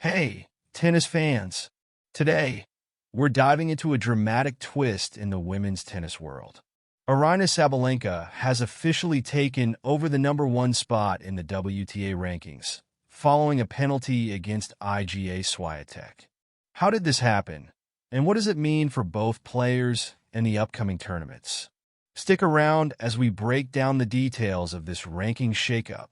Hey, tennis fans! Today, we're diving into a dramatic twist in the women's tennis world. Aryna Sabalenka has officially taken over the #1 spot in the WTA rankings, following a penalty against Iga Swiatek. How did this happen, and what does it mean for both players and the upcoming tournaments? Stick around as we break down the details of this ranking shakeup.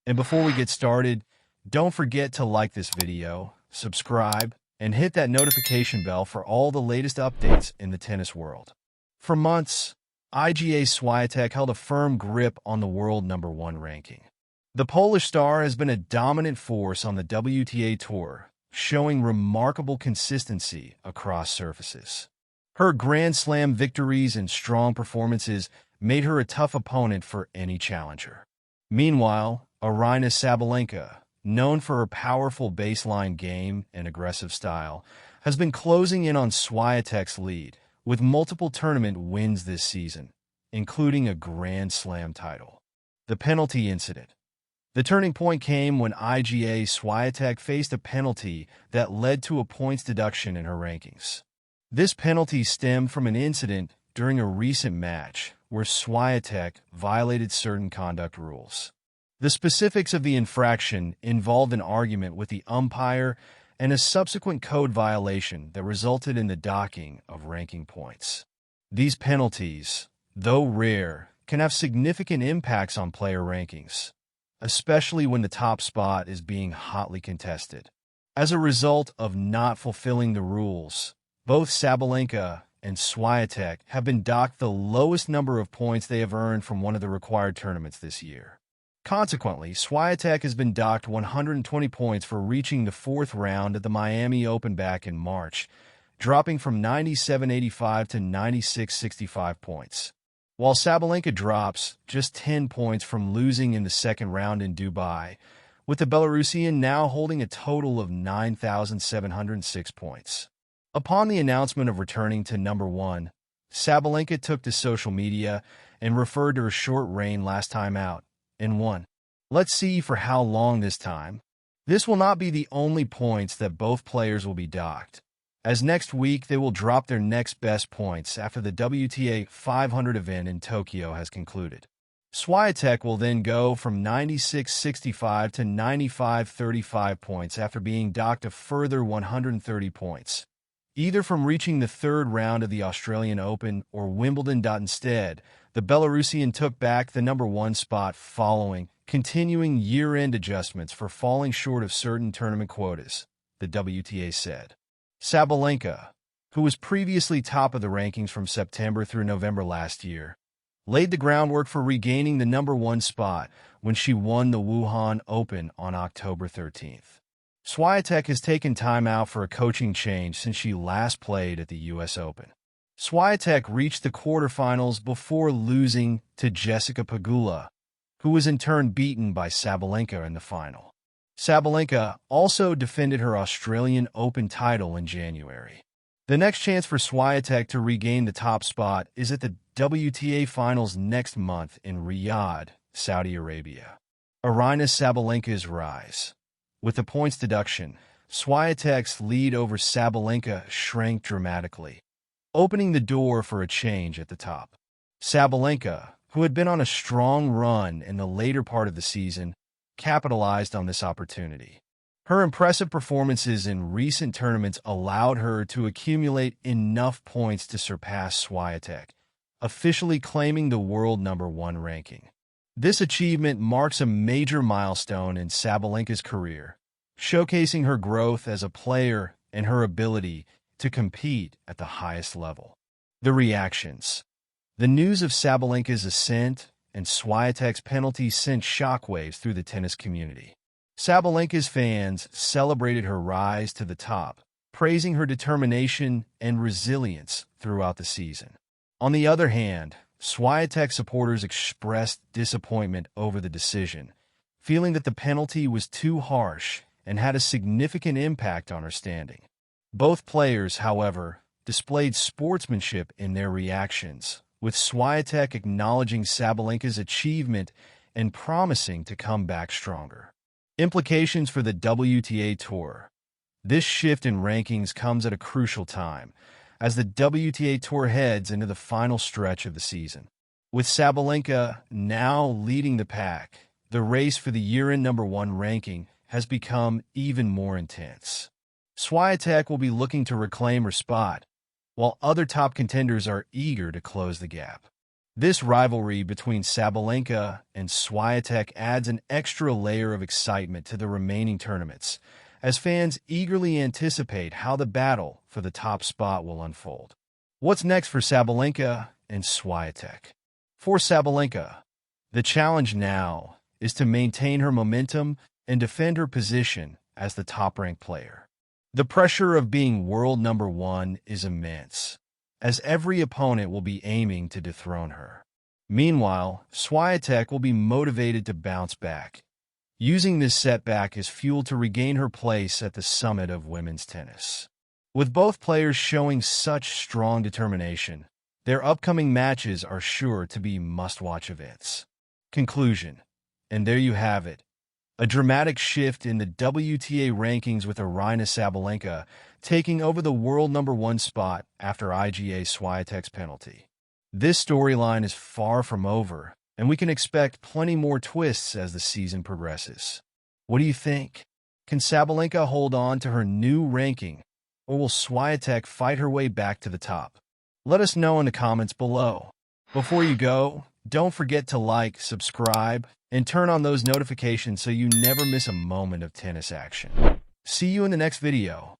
And before we get started, don't forget to like this video, subscribe, and hit that notification bell for all the latest updates in the tennis world. For months, Iga Swiatek held a firm grip on the world #1 ranking. The Polish star has been a dominant force on the WTA Tour, showing remarkable consistency across surfaces. Her Grand Slam victories and strong performances made her a tough opponent for any challenger. Meanwhile, Aryna Sabalenka, known for her powerful baseline game and aggressive style, has been closing in on Swiatek's lead, with multiple tournament wins this season, including a Grand Slam title. The penalty incident. The turning point came when Iga Swiatek faced a penalty that led to a points deduction in her rankings. This penalty stemmed from an incident during a recent match where Swiatek violated certain conduct rules. The specifics of the infraction involved an argument with the umpire and a subsequent code violation that resulted in the docking of ranking points. These penalties, though rare, can have significant impacts on player rankings, especially when the top spot is being hotly contested. As a result of not fulfilling the rules, both Sabalenka and Swiatek have been docked the lowest number of points they have earned from one of the required tournaments this year. Consequently, Swiatek has been docked 120 points for reaching the fourth round at the Miami Open back in March, dropping from 97.85 to 96.65 points. While Sabalenka drops just 10 points from losing in the second round in Dubai, with the Belarusian now holding a total of 9,706 points. Upon the announcement of returning to #1, Sabalenka took to social media and referred to her short reign last time out, and won. Let's see for how long this time. This will not be the only points that both players will be docked, as next week they will drop their next best points after the WTA 500 event in Tokyo has concluded. Swiatek will then go from 96.65 to 95.35 points after being docked a further 130 points, either from reaching the third round of the Australian Open or Wimbledon. Instead, the Belarusian took back the #1 spot following continuing year-end adjustments for falling short of certain tournament quotas, the WTA said. Sabalenka, who was previously top of the rankings from September through November last year, laid the groundwork for regaining the #1 spot when she won the Wuhan Open on October 13th. Swiatek has taken time out for a coaching change since she last played at the U.S. Open. Swiatek reached the quarterfinals before losing to Jessica Pegula, who was in turn beaten by Sabalenka in the final. Sabalenka also defended her Australian Open title in January. The next chance for Swiatek to regain the top spot is at the WTA Finals next month in Riyadh, Saudi Arabia. Aryna Sabalenka's rise. With the points deduction, Swiatek's lead over Sabalenka shrank dramatically, opening the door for a change at the top. Sabalenka, who had been on a strong run in the later part of the season, capitalized on this opportunity. Her impressive performances in recent tournaments allowed her to accumulate enough points to surpass Swiatek, officially claiming the world #1 ranking. This achievement marks a major milestone in Sabalenka's career, showcasing her growth as a player and her ability to compete at the highest level. The reactions. The news of Sabalenka's ascent and Swiatek's penalty sent shockwaves through the tennis community. Sabalenka's fans celebrated her rise to the top, praising her determination and resilience throughout the season. On the other hand, Swiatek supporters expressed disappointment over the decision, feeling that the penalty was too harsh and had a significant impact on her standing. Both players, however, displayed sportsmanship in their reactions, with Swiatek acknowledging Sabalenka's achievement and promising to come back stronger. Implications for the WTA Tour. This shift in rankings comes at a crucial time, as the WTA Tour heads into the final stretch of the season. With Sabalenka now leading the pack, the race for the year-end #1 ranking has become even more intense. Swiatek will be looking to reclaim her spot, while other top contenders are eager to close the gap. This rivalry between Sabalenka and Swiatek adds an extra layer of excitement to the remaining tournaments, as fans eagerly anticipate how the battle for the top spot will unfold. What's next for Sabalenka and Swiatek? For Sabalenka, the challenge now is to maintain her momentum and defend her position as the top-ranked player. The pressure of being world #1 is immense, as every opponent will be aiming to dethrone her. Meanwhile, Swiatek will be motivated to bounce back, using this setback as fuel to regain her place at the summit of women's tennis. With both players showing such strong determination, their upcoming matches are sure to be must-watch events. Conclusion. And there you have it. A dramatic shift in the WTA rankings with Aryna Sabalenka taking over the world #1 spot after Iga Swiatek's penalty. This storyline is far from over, and we can expect plenty more twists as the season progresses. What do you think? Can Sabalenka hold on to her new ranking, or will Swiatek fight her way back to the top? Let us know in the comments below. Before you go, don't forget to like, subscribe, and turn on those notifications so you never miss a moment of tennis action. See you in the next video.